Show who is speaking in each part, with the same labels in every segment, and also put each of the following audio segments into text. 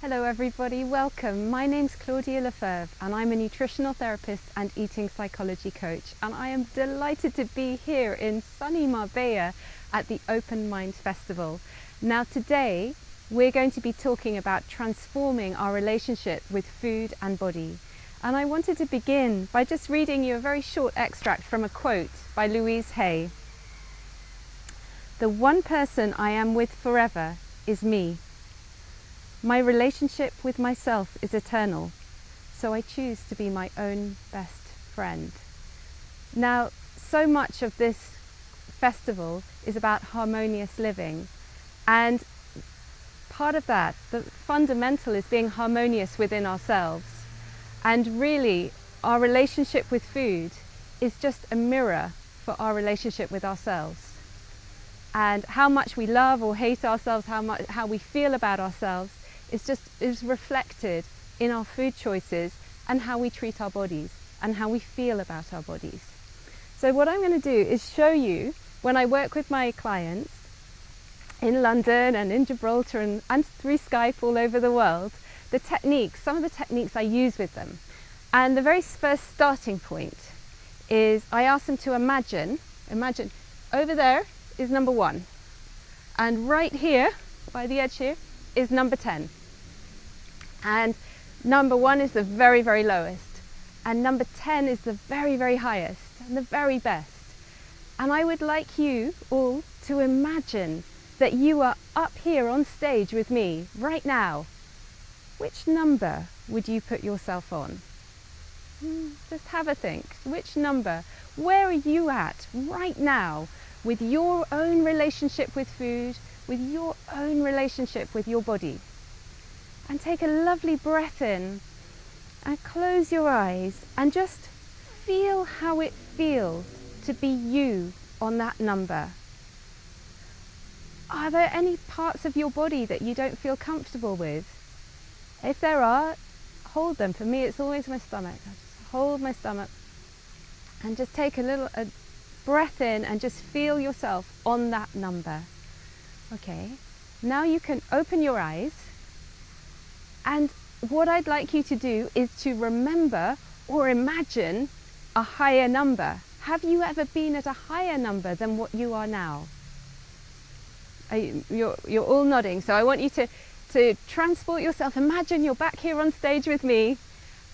Speaker 1: Hello everybody, welcome. My name's Claudia Lefebvre and I'm a nutritional therapist and eating psychology coach, and I am delighted to be here in sunny Marbella at the Open Mind Festival. Now today we're going to be talking about transforming our relationship with food and body, and I wanted to begin by just reading you a very short extract from a quote by Louise Hay. "The one person I am with forever is me. My relationship with myself is eternal, so I choose to be my own best friend." Now, so much of this festival is about harmonious living, and part of that, the fundamental, is being harmonious within ourselves. And really, our relationship with food is just a mirror for our relationship with ourselves. And how much we love or hate ourselves, how we feel about ourselves, is reflected in our food choices and how we treat our bodies and how we feel about our bodies. So what I'm going to do is show you, when I work with my clients in London and in Gibraltar and through Skype all over the world, the techniques, some of the techniques I use with them. And the very first starting point is I ask them to imagine over there is number 1, and right here by the edge here is number 10. And number 1 is the very, very lowest, and number 10 is the very, very highest and the very best. And I would like you all to imagine that you are up here on stage with me right now. Which number would you put yourself on? Just have a think. Which number? Where are you at right now with your own relationship with food, with your own relationship with your body? And take a lovely breath in and close your eyes and just feel how it feels to be you on that number. Are there any parts of your body that you don't feel comfortable with? If there are, hold them. For me, it's always my stomach. I just hold my stomach and just take a breath in and just feel yourself on that number. Okay, now you can open your eyes, and what I'd like you to do is to remember or imagine a higher number. Have you ever been at a higher number than what you are now? You're all nodding, so I want you to transport yourself. Imagine you're back here on stage with me,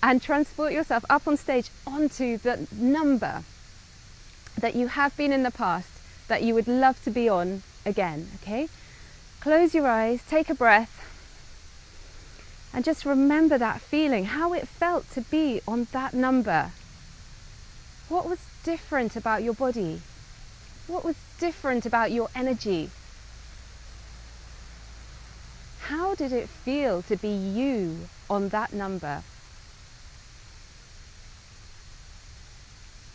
Speaker 1: and transport yourself up on stage onto the number that you have been in the past that you would love to be on again. Okay, close your eyes, take a breath, and just remember that feeling, how it felt to be on that number. What was different about your body? What was different about your energy? How did it feel to be you on that number?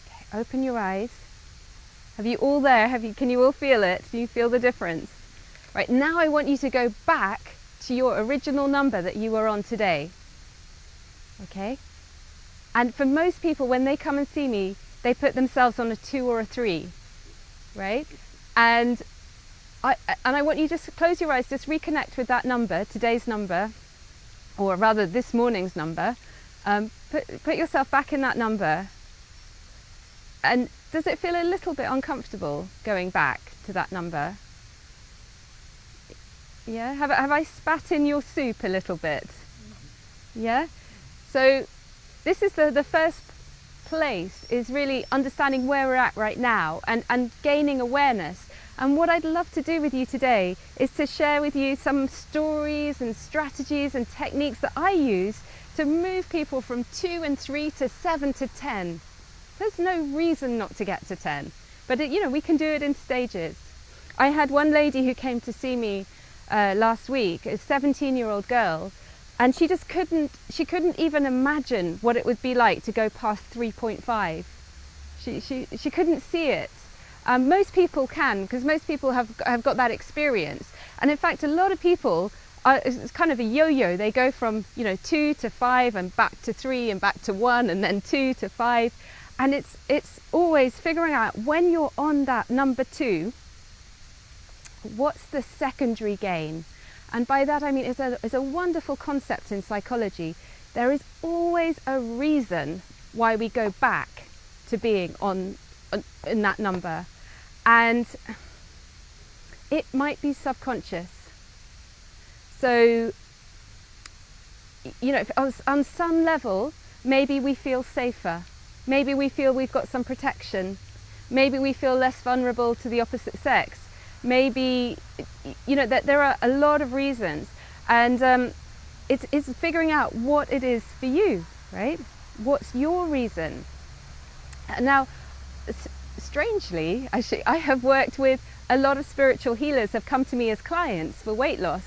Speaker 1: Okay, open your eyes. Have you all there? Can you all feel it? Do you feel the difference? Right, now I want you to go back to your original number that you were on today. Okay? And for most people, when they come and see me, they put themselves on a 2 or a 3, right? And I want you just to close your eyes, just reconnect with that number, today's number, or rather this morning's number. Put yourself back in that number. And does it feel a little bit uncomfortable going back to that number? Yeah, have I spat in your soup a little bit? Yeah? So this is the first place, is really understanding where we're at right now and gaining awareness. And what I'd love to do with you today is to share with you some stories and strategies and techniques that I use to move people from 2 and 3 to 7 to 10. There's no reason not to get to 10, but we can do it in stages. I had one lady who came to see me last week, a 17-year-old girl, and she couldn't even imagine what it would be like to go past 3.5. She couldn't see it. Most people can, because most people have got that experience. And in fact, a lot of people, it's kind of a yo-yo. They go from 2 to 5 and back to 3 and back to 1 and then 2 to 5. And it's always figuring out, when you're on that number 2, what's the secondary gain? And by that I mean it's a wonderful concept in psychology. There is always a reason why we go back to being in that number. And it might be subconscious. So, you know, on some level, maybe we feel safer. Maybe we feel we've got some protection. Maybe we feel less vulnerable to the opposite sex. Maybe, you know, that there are a lot of reasons. And it's figuring out what it is for you, right? What's your reason? Now, strangely, actually, I have worked with a lot of spiritual healers have come to me as clients for weight loss.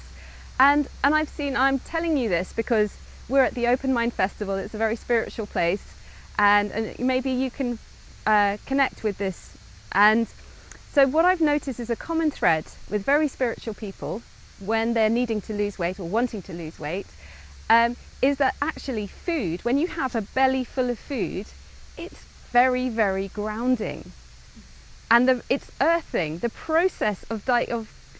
Speaker 1: And I'm telling you this because we're at the Open Mind Festival. It's a very spiritual place, and maybe you can connect with this. And so what I've noticed is a common thread with very spiritual people when they're needing to lose weight or wanting to lose weight, is that actually food, when you have a belly full of food, it's very, very grounding. And it's earthing. The process of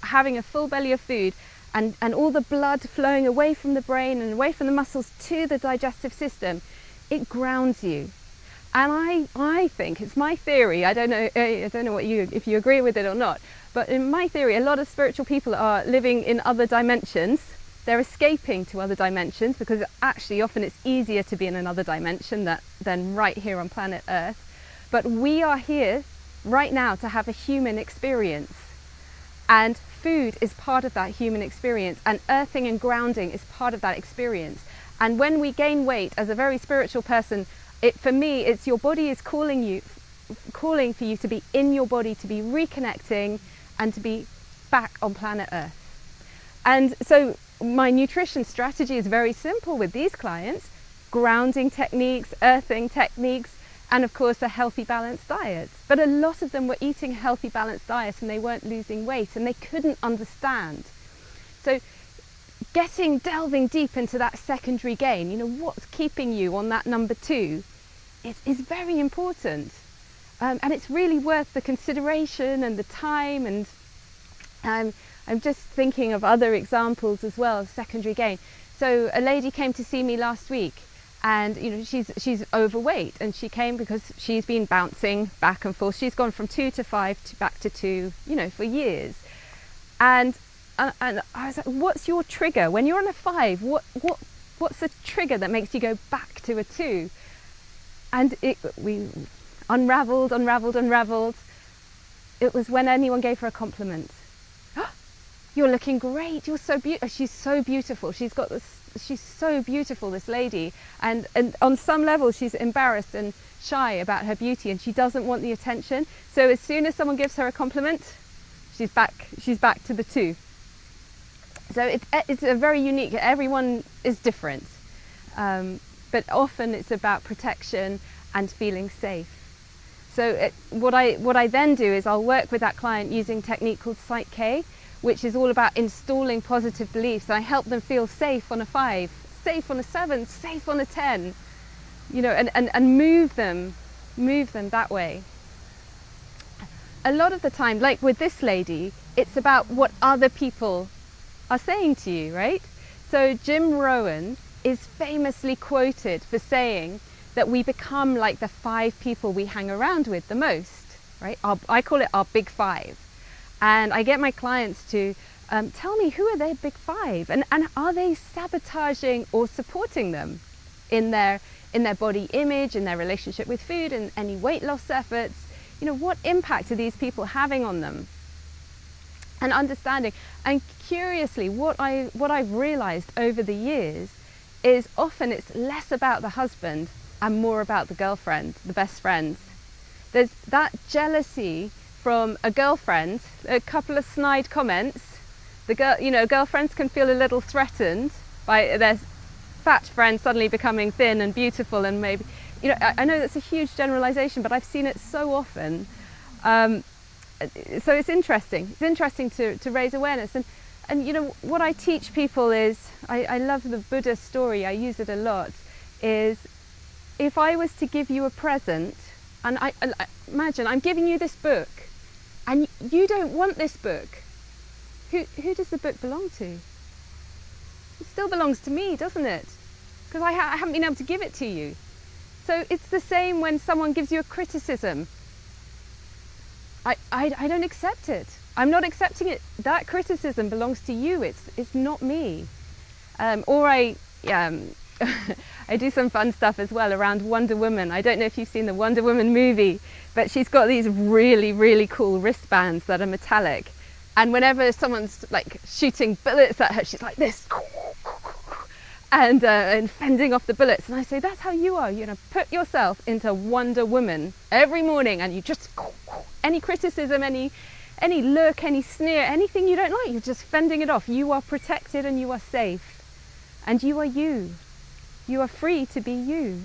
Speaker 1: having a full belly of food and all the blood flowing away from the brain and away from the muscles to the digestive system, it grounds you. And I think, it's my theory, I don't know if you agree with it or not, but in my theory, a lot of spiritual people are living in other dimensions. They're escaping to other dimensions because actually often it's easier to be in another dimension than right here on planet Earth. But we are here right now to have a human experience. And food is part of that human experience, and earthing and grounding is part of that experience. And when we gain weight as a very spiritual person, for me, it's your body is calling for you to be in your body, to be reconnecting and to be back on planet Earth. And so my nutrition strategy is very simple with these clients: grounding techniques, earthing techniques, and of course a healthy balanced diet. But a lot of them were eating a healthy balanced diet and they weren't losing weight, and they couldn't understand. So delving deep into that secondary gain, you know, what's keeping you on that number 2 is very important. And it's really worth the consideration and the time. And I'm just thinking of other examples as well of secondary gain. So a lady came to see me last week, and you know, she's overweight, and she came because she's been bouncing back and forth. She's gone from 2 to 5 to back to 2, you know, for years. And I was like, what's your trigger when you're on a 5? What's the trigger that makes you go back to a 2? And we unraveled. It was when anyone gave her a compliment. You're looking great. You're so beautiful. She's so beautiful. She's so beautiful, this lady. And on some level, she's embarrassed and shy about her beauty, and she doesn't want the attention. So as soon as someone gives her a compliment, she's back to the 2. So it's a very unique. Everyone is different, but often it's about protection and feeling safe. So what I then do is I'll work with that client using a technique called Psych K, which is all about installing positive beliefs. And I help them feel safe on a 5, safe on a 7, safe on a 10, you know, and move them that way. A lot of the time, like with this lady, it's about what other people are saying to you, right? So Jim Rohn is famously quoted for saying that we become like the 5 people we hang around with the most, right? I call it our big 5. And I get my clients to tell me, who are their big 5? And are they sabotaging or supporting them in their body image, in their relationship with food, and any weight loss efforts? You know, what impact are these people having on them? And understanding. And curiously, what I've realized over the years is often it's less about the husband and more about the girlfriend, the best friend. There's that jealousy from a girlfriend, a couple of snide comments. Girlfriends can feel a little threatened by their fat friend suddenly becoming thin and beautiful, and maybe, you know, I know that's a huge generalization, but I've seen it so often. So it's interesting. It's interesting to raise awareness. And you know, what I teach people is, I love the Buddha story, I use it a lot, is if I was to give you a present, and I imagine I'm giving you this book, and you don't want this book, who does the book belong to? It still belongs to me, doesn't it? Because I haven't been able to give it to you. So it's the same when someone gives you a criticism. I don't accept it. I'm not accepting it. That criticism belongs to you. It's not me. Or I do some fun stuff as well around Wonder Woman. I don't know if you've seen the Wonder Woman movie, but she's got these really, really cool wristbands that are metallic. And whenever someone's like shooting bullets at her, she's like this. And fending off the bullets. And I say, that's how you are. You know, put yourself into Wonder Woman every morning, and you just, any criticism, any look, any sneer, anything you don't like, you're just fending it off. You are protected and you are safe. And you are you. You are free to be you.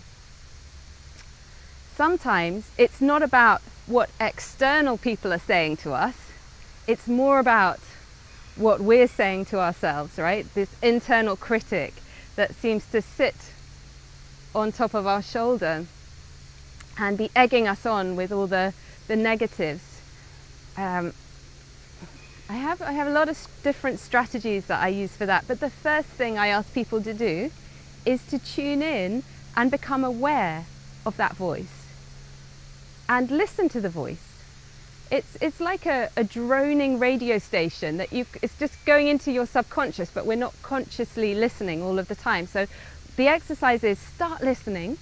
Speaker 1: Sometimes it's not about what external people are saying to us. It's more about what we're saying to ourselves, right? This internal critic that seems to sit on top of our shoulder and be egging us on with all the negatives. I have a lot of different strategies that I use for that, but the first thing I ask people to do is to tune in and become aware of that voice and listen to the voice. It's like a droning radio station that it's just going into your subconscious, but we're not consciously listening all of the time. So the exercise is start listening,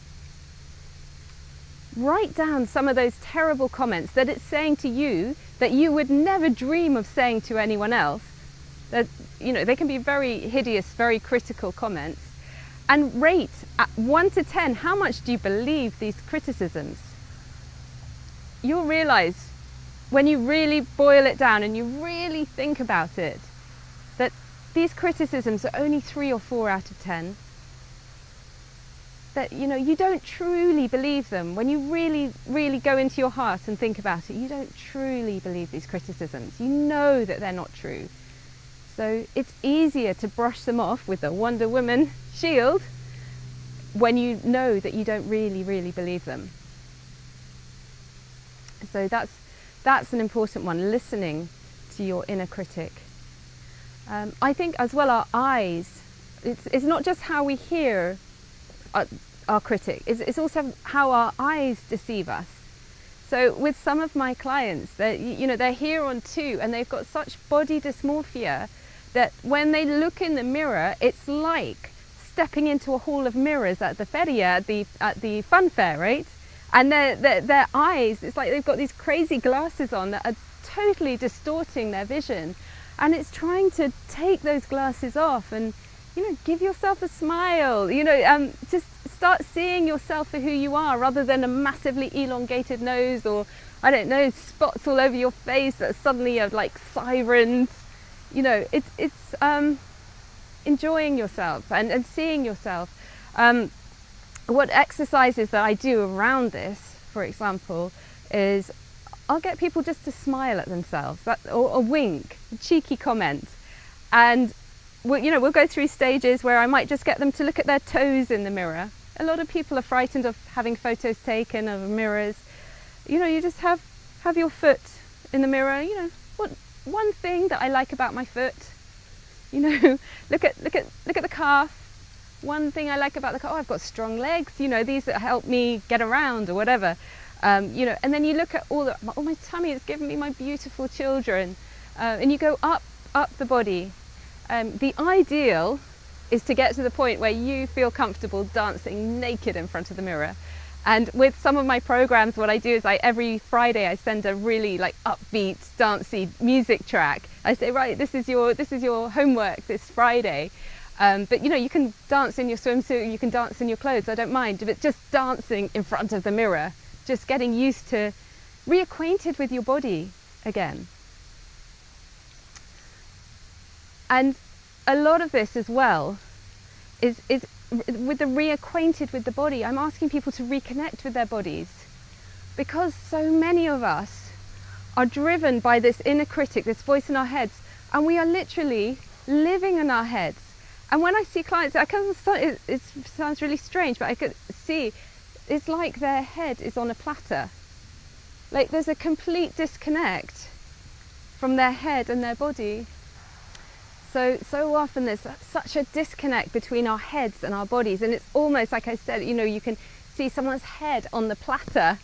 Speaker 1: write down some of those terrible comments that it's saying to you that you would never dream of saying to anyone else. That, you know, they can be very hideous, very critical comments, and rate at 1 to 10, how much do you believe these criticisms? You'll realize when you really boil it down and you really think about it, that these criticisms are only 3 or 4 out of 10. That, you know, you don't truly believe them. When you really, really go into your heart and think about it, you don't truly believe these criticisms. You know that they're not true. So it's easier to brush them off with the Wonder Woman shield when you know that you don't really, really believe them. So that's an important one, listening to your inner critic. I think as well our eyes, it's not just how we hear our critic, it's also how our eyes deceive us. So with some of my clients, they're here on 2 and they've got such body dysmorphia that when they look in the mirror, it's like stepping into a hall of mirrors at the feria, at the fun fair, right? And their eyes, it's like they've got these crazy glasses on that are totally distorting their vision. And it's trying to take those glasses off and, you know, give yourself a smile, just start seeing yourself for who you are rather than a massively elongated nose or, I don't know, spots all over your face that suddenly are like sirens. You know, it's enjoying yourself and seeing yourself. What exercises that I do around this, for example, is I'll get people just to smile at themselves, or a wink, a cheeky comment. And we'll go through stages where I might just get them to look at their toes in the mirror. A lot of people are frightened of having photos taken of mirrors. You know, you just have your foot in the mirror. You know, what one thing that I like about my foot. You know, look at the calf. One thing I like about the calf, I've got strong legs. You know, these that help me get around or whatever. And then you look at all my tummy has given me my beautiful children, and you go up the body. The ideal is to get to the point where you feel comfortable dancing naked in front of the mirror. And with some of my programs, what I do is every Friday I send a really like upbeat, dancey music track. I say, right, this is your homework this Friday. But you can dance in your swimsuit, you can dance in your clothes, I don't mind, but just dancing in front of the mirror, just getting used to, reacquainted with your body again. And a lot of this as well is with the reacquainted with the body. I'm asking people to reconnect with their bodies, because so many of us are driven by this inner critic, this voice in our heads, and we are literally living in our heads. And when I see clients, it sounds really strange, but I could see it's like their head is on a platter. Like there's a complete disconnect from their head and their body. so often there's such a disconnect between our heads and our bodies, and it's almost like I said, you know, you can see someone's head on the platter.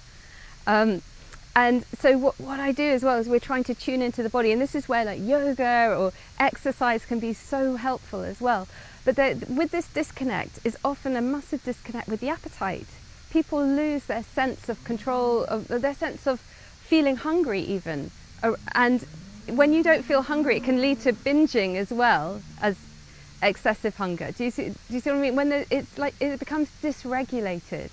Speaker 1: And so what I do as well is we're trying to tune into the body, and this is where like yoga or exercise can be so helpful as well. But with this disconnect is often a massive disconnect with the appetite. People lose their sense of control, of their sense of feeling hungry even. And when you don't feel hungry, it can lead to binging as well as excessive hunger. Do you see what I mean? When it's like it becomes dysregulated.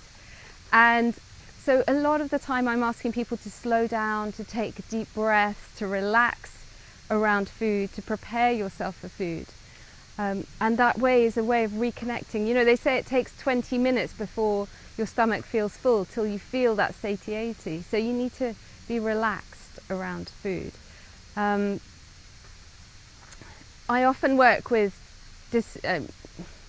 Speaker 1: And so a lot of the time I'm asking people to slow down, to take deep breaths, to relax around food, to prepare yourself for food. And that way is a way of reconnecting. You know, they say it takes 20 minutes before your stomach feels full till you feel that satiety. So you need to be relaxed around food. I often work with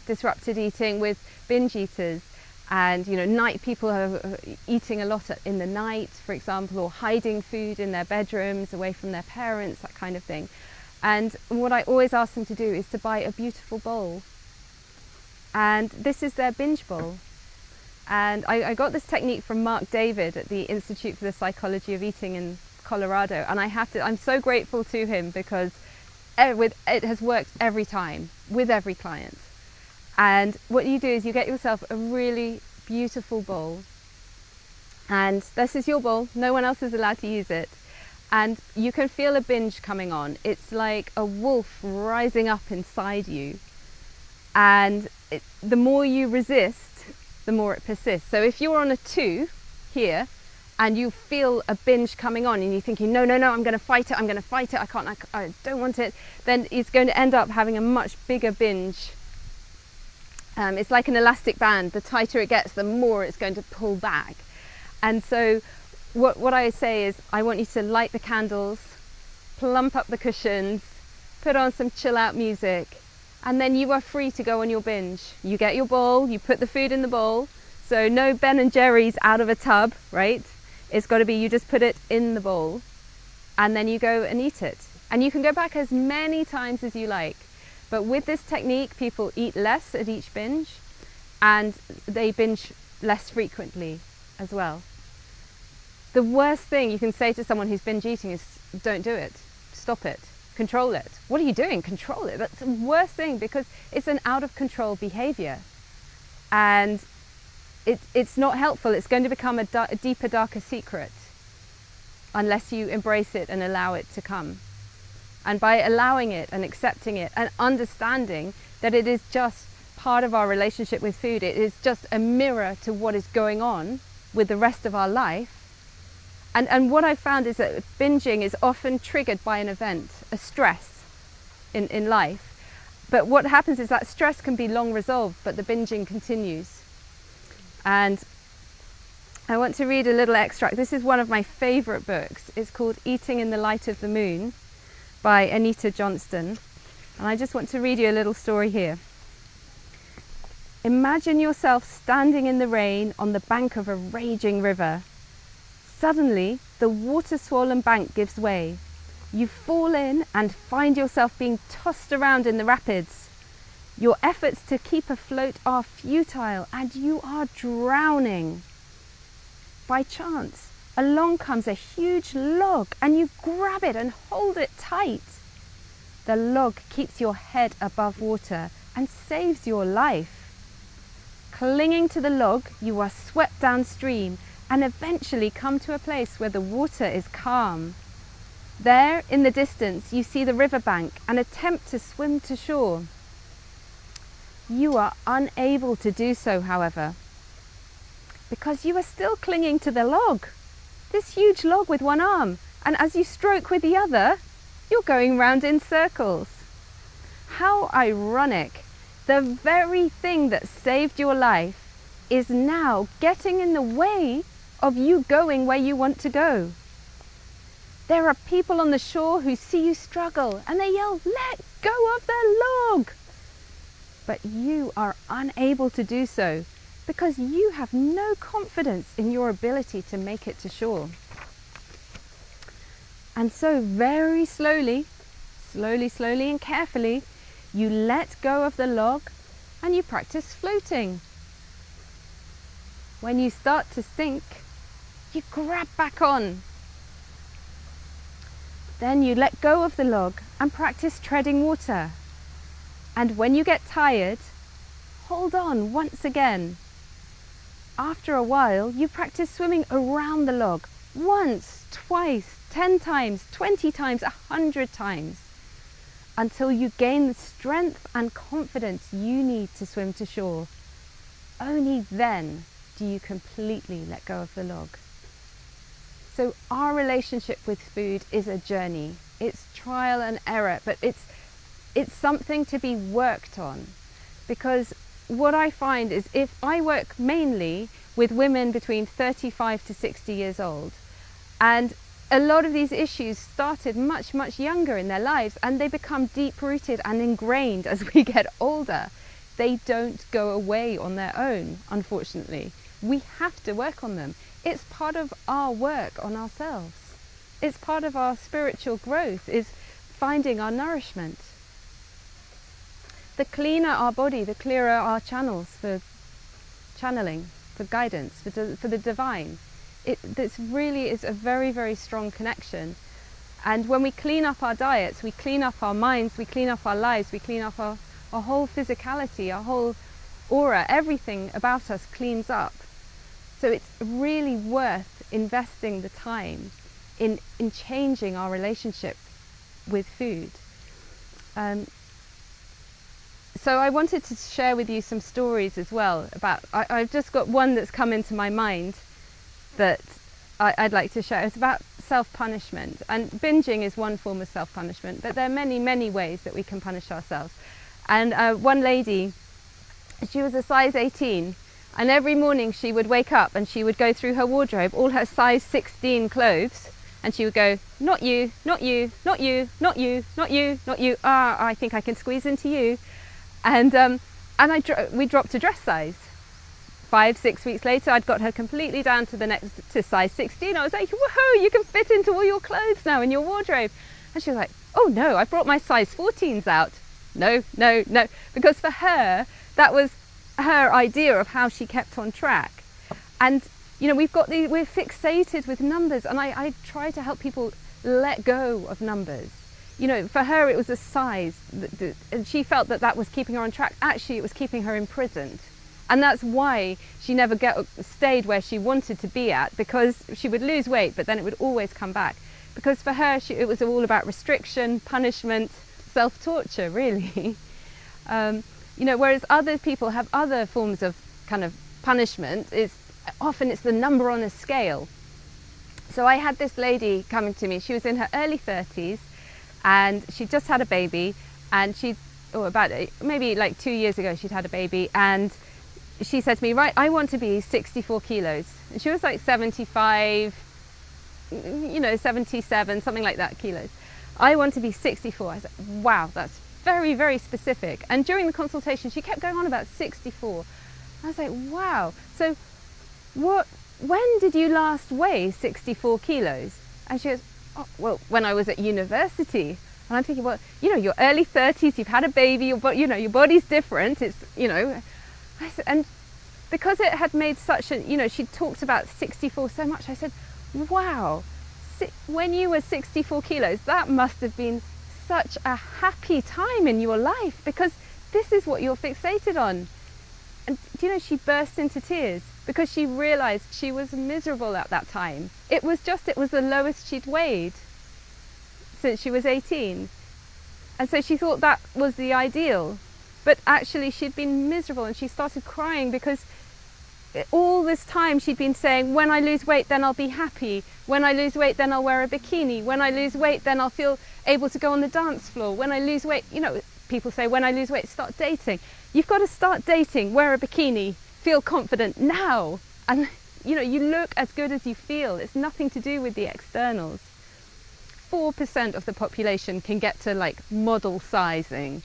Speaker 1: disrupted eating, with binge eaters. And, you know, night people are eating a lot in the night, for example, or hiding food in their bedrooms away from their parents, that kind of thing. And what I always ask them to do is to buy a beautiful bowl. And this is their binge bowl. And I got this technique from Mark David at the Institute for the Psychology of Eating in Colorado. And I'm so grateful to him because it has worked every time with every client. And what you do is you get yourself a really beautiful bowl, and this is your bowl, no one else is allowed to use it, and you can feel a binge coming on. It's like a wolf rising up inside you, and the more you resist, the more it persists. So if you're on a 2 here and you feel a binge coming on and you're thinking, no, I'm going to fight it, I don't want it, then it's going to end up having a much bigger binge. It's like an elastic band. The tighter it gets, the more it's going to pull back. And so what I say is I want you to light the candles, plump up the cushions, put on some chill out music, and then you are free to go on your binge. You get your bowl, you put the food in the bowl. So no Ben and Jerry's out of a tub, right? It's got to be you just put it in the bowl and then you go and eat it. And you can go back as many times as you like. But with this technique, people eat less at each binge and they binge less frequently as well. The worst thing you can say to someone who's binge eating is don't do it, stop it, control it. What are you doing? Control it. That's the worst thing because it's an out of control behavior and it's not helpful. It's going to become a deeper, darker secret unless you embrace it and allow it to come. And by allowing it and accepting it and understanding that it is just part of our relationship with food, it is just a mirror to what is going on with the rest of our life. And what I found is that binging is often triggered by an event, a stress in life. But what happens is that stress can be long resolved, but the binging continues. And I want to read a little extract. This is one of my favorite books. It's called Eating in the Light of the Moon by Anita Johnston. And I just want to read you a little story here. Imagine yourself standing in the rain on the bank of a raging river. Suddenly, the water-swollen bank gives way. You fall in and find yourself being tossed around in the rapids. Your efforts to keep afloat are futile and you are drowning. By chance, along comes a huge log and you grab it and hold it tight. The log keeps your head above water and saves your life. Clinging to the log, you are swept downstream and eventually come to a place where the water is calm. There, in the distance, you see the riverbank and attempt to swim to shore. You are unable to do so, however, because you are still clinging to the log, this huge log with one arm, and as you stroke with the other, you're going round in circles. How ironic! The very thing that saved your life is now getting in the way of you going where you want to go. There are people on the shore who see you struggle and they yell, "Let go of the log!" But you are unable to do so because you have no confidence in your ability to make it to shore. And so very slowly and carefully, You let go of the log and you practice floating. When you start to sink, you grab back on. Then you let go of the log and practice treading water. And when you get tired, hold on once again. After a while, you practice swimming around the log once, twice, 10 times, 20 times, 100 times, until you gain the strength and confidence you need to swim to shore. Only then do you completely let go of the log. So our relationship with food is a journey. It's trial and error, but it's something to be worked on. Because what I find is, if I work mainly with women between 35 to 60 years old, and a lot of these issues started much, much younger in their lives, and they become deep-rooted and ingrained as we get older. They don't go away on their own, unfortunately. We have to work on them. It's part of our work on ourselves. It's part of our spiritual growth, is finding our nourishment. The cleaner our body, the clearer our channels for channeling, for guidance, for the divine. This really is a very, very strong connection. And when we clean up our diets, we clean up our minds, we clean up our lives, we clean up our whole physicality, our whole aura, everything about us cleans up. So it's really worth investing the time in changing our relationship with food. So I wanted to share with you some stories as well about, I've just got one that's come into my mind that I'd like to share. It's about self-punishment, and binging is one form of self-punishment, but there are many, many ways that we can punish ourselves. And one lady, she was a size 18, and every morning she would wake up and she would go through her wardrobe, all her size 16 clothes, and she would go, not you, not you, not you, not you, not you, not you, I think I can squeeze into you. And we dropped a dress size. 5-6 weeks later, I'd got her completely down to size 16. I was like, woohoo, you can fit into all your clothes now in your wardrobe. And she was like, oh no, I brought my size 14s out. No, no, no. Because for her, that was her idea of how she kept on track. And, you know, we're fixated with numbers, and I try to help people let go of numbers. You know, for her it was a size, and she felt that was keeping her on track. Actually, it was keeping her imprisoned. And that's why she never stayed where she wanted to be at, because she would lose weight, but then it would always come back. Because for her, it was all about restriction, punishment, self-torture, really. You know, whereas other people have other forms of kind of punishment. Often it's the number on a scale. So I had this lady coming to me. She was in her early 30s, and she just had a baby, and maybe like 2 years ago she'd had a baby, and she said to me, right, I want to be 64 kilos. And she was like 75, 77, something like that kilos. I want to be 64. I said, wow, that's very, very specific. And during the consultation, she kept going on about 64. I was like, wow. So when did you last weigh 64 kilos? And she goes, oh, well, when I was at university. And I'm thinking, well, your early 30s, you've had a baby, your body's different. It's, I said, and because it had made such a, she talked about 64 so much, I said, wow, when you were 64 kilos, that must have been such a happy time in your life, because this is what you're fixated on. And she burst into tears because she realized she was miserable at that time. It was the lowest she'd weighed since she was 18. And so she thought that was the ideal. But actually she'd been miserable, and she started crying because all this time she'd been saying, when I lose weight, then I'll be happy. When I lose weight, then I'll wear a bikini. When I lose weight, then I'll feel able to go on the dance floor. When I lose weight, people say, when I lose weight, start dating. You've got to start dating, wear a bikini, feel confident now. And, you look as good as you feel. It's nothing to do with the externals. 4% of the population can get to like model sizing.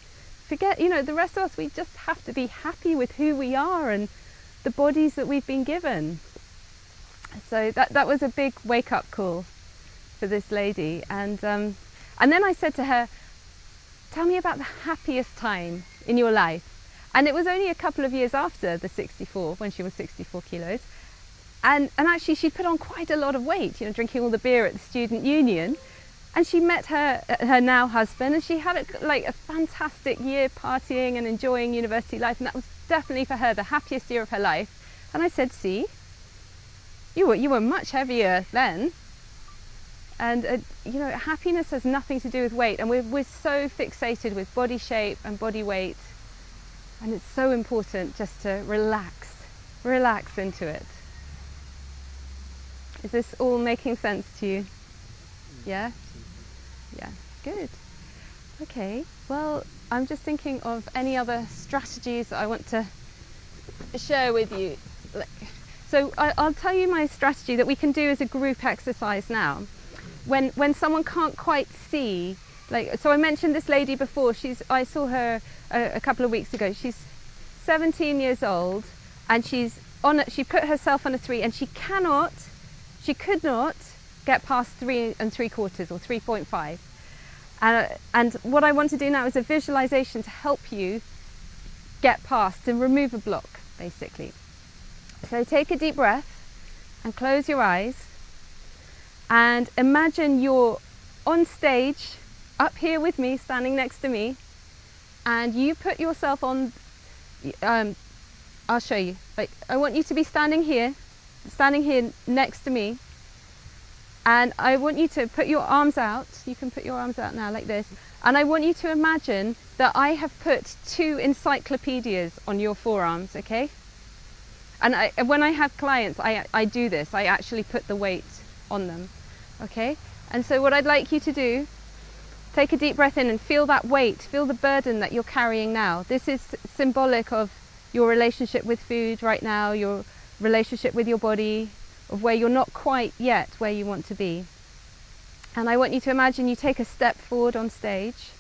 Speaker 1: Forget, the rest of us, we just have to be happy with who we are and the bodies that we've been given. So that was a big wake-up call for this lady. And then I said to her, tell me about the happiest time in your life. And it was only a couple of years after the 64, when she was 64 kilos. And actually she put on quite a lot of weight, you know, drinking all the beer at the student union. And she met her now husband, and she had a fantastic year partying and enjoying university life. And that was definitely for her the happiest year of her life. And I said, see, you were much heavier then. And you know, happiness has nothing to do with weight. And we're so fixated with body shape and body weight. And it's so important just to relax into it. Is this all making sense to you? Yeah? Yeah, good. Okay, well, I'm just thinking of any other strategies that I want to share with you. So I'll tell you my strategy that we can do as a group exercise now. When someone can't quite see, so I mentioned this lady before. I saw her a couple of weeks ago. She's 17 years old, and she put herself on a 3, and she could not get past 3 3/4 or 3.5. And what I want to do now is a visualization to help you get past and remove a block, basically. So take a deep breath and close your eyes, and imagine you're on stage up here with me, standing next to me, and you put yourself on, I'll show you. I want you to be standing here next to me, and I want you to put your arms out. You can put your arms out now like this, and I want you to imagine that I have put 2 encyclopedias on your forearms, okay? And when I have clients, I do this. I actually put the weight on them, okay? And so what I'd like you to do, take a deep breath in and feel that weight, feel the burden that you're carrying now. This is symbolic of your relationship with food right now, your relationship with your body, of where you're not quite yet where you want to be. And I want you to imagine you take a step forward on stage.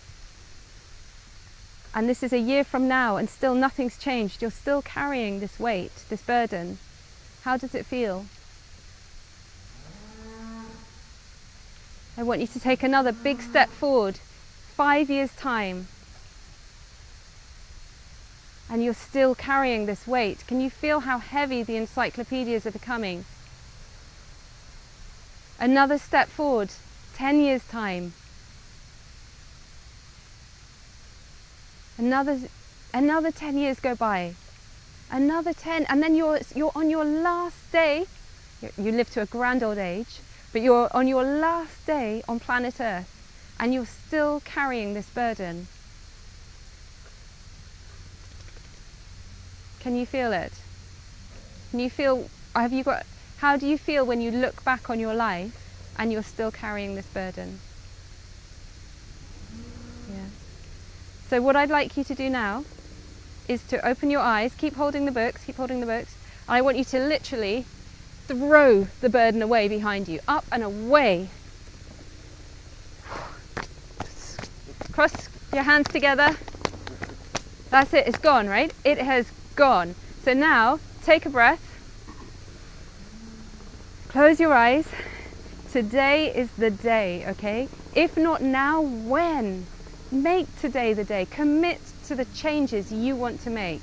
Speaker 1: And this is a year from now, and still nothing's changed. You're still carrying this weight, this burden. How does it feel? I want you to take another big step forward, 5 years' time. And you're still carrying this weight. Can you feel how heavy the encyclopedias are becoming? Another step forward, 10 years' time. Another 10 years go by. Another 10, and then you're on your last day. You live to a grand old age, but you're on your last day on planet Earth, and you're still carrying this burden. Can you feel it? Can you feel, how do you feel when you look back on your life and you're still carrying this burden? Yeah. So what I'd like you to do now is to open your eyes, keep holding the books. I want you to literally throw the burden away behind you, up and away. Cross your hands together. That's it, it's gone, right? It has gone. So now, take a breath. Close your eyes. Today is the day, okay? If not now, when? Make today the day. Commit to the changes you want to make.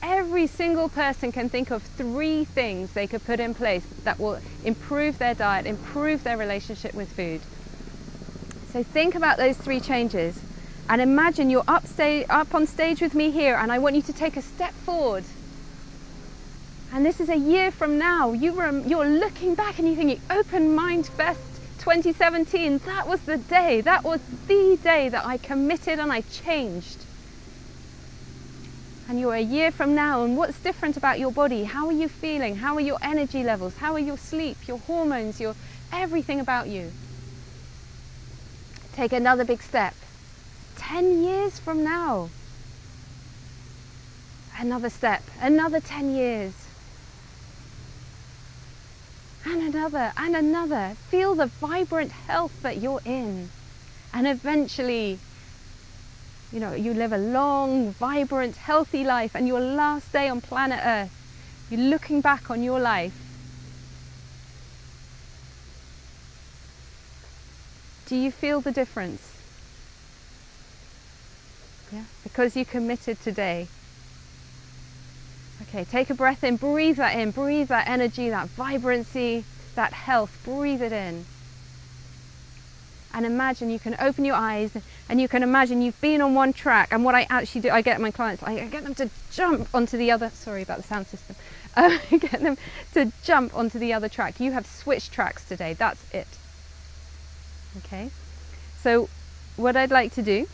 Speaker 1: Every single person can think of 3 things they could put in place that will improve their diet, improve their relationship with food. So think about those 3 changes, and imagine you're up on stage with me here, and I want you to take a step forward. And this is a year from now. You're looking back and you're thinking, Open Mind Fest 2017, that was the day that I committed and I changed. And you're a year from now, and what's different about your body? How are you feeling? How are your energy levels? How are your sleep, your hormones, everything about you? Take another big step. 10 years from now. Another step, another 10 years. And another. Feel the vibrant health that you're in. And eventually, you live a long, vibrant, healthy life, and your last day on planet Earth, you're looking back on your life. Do you feel the difference? Yeah, because you committed today. Okay, take a breath in, breathe that energy, that vibrancy, that health, breathe it in. And imagine you can open your eyes and you can imagine you've been on one track, and what I actually do, I get my clients, I get them to jump onto the other, sorry about the sound system, I get them to jump onto the other track. You have switched tracks today, that's it. Okay, so what I'd like to do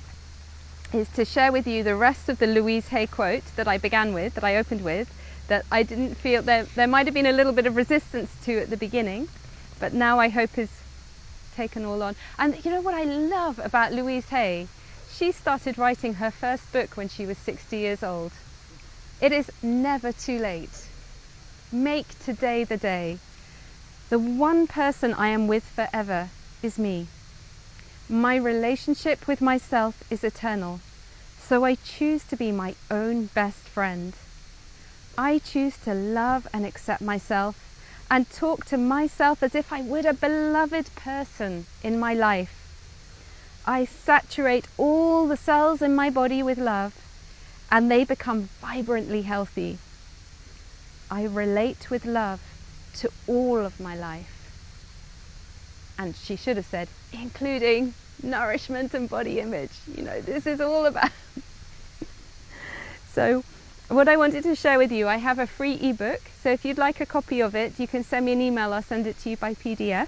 Speaker 1: is to share with you the rest of the Louise Hay quote that I began with, that I opened with, that I didn't feel, there might have been a little bit of resistance to at the beginning, but now I hope is taken all on. And you know what I love about Louise Hay? She started writing her first book when she was 60 years old. It is never too late. Make today the day. The one person I am with forever is me. My relationship with myself is eternal, so I choose to be my own best friend. I choose to love and accept myself and talk to myself as if I would a beloved person in my life. I saturate all the cells in my body with love, and they become vibrantly healthy. I relate with love to all of my life. And she should have said, including nourishment and body image. You know, this is all about. So what I wanted to share with you, I have a free ebook. So if you'd like a copy of it, you can send me an email. I'll send it to you by PDF.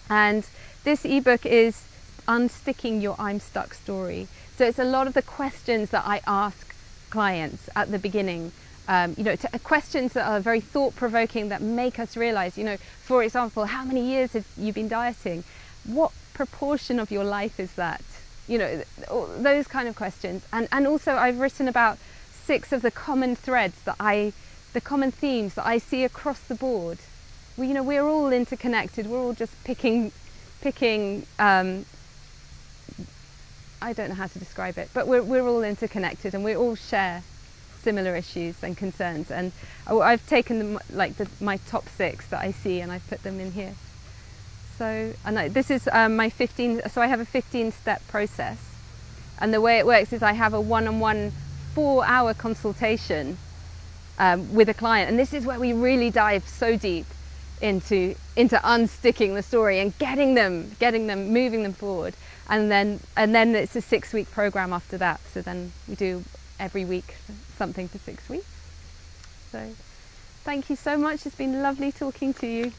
Speaker 1: And this ebook is Unsticking Your I'm Stuck story. So it's a lot of the questions that I ask clients at the beginning. You know, questions that are very thought-provoking, that make us realize, you know, for example, how many years have you been dieting? What proportion of your life is that? You know, those kind of questions. And also I've written about 6 of the common threads the common themes that I see across the board. You know, we're all interconnected. We're all just picking, I don't know how to describe it, but we're all interconnected, and we all share similar issues and concerns. And I've taken them, like my top 6 that I see, and I've put them in here. So, and this is my 15. So I have a 15-step process, and the way it works is I have a one-on-one 4-hour consultation with a client, and this is where we really dive so deep into unsticking the story and getting them, moving them forward, and then it's a 6-week program after that. So then we do every week something for 6 weeks. So thank you so much. It's been lovely talking to you.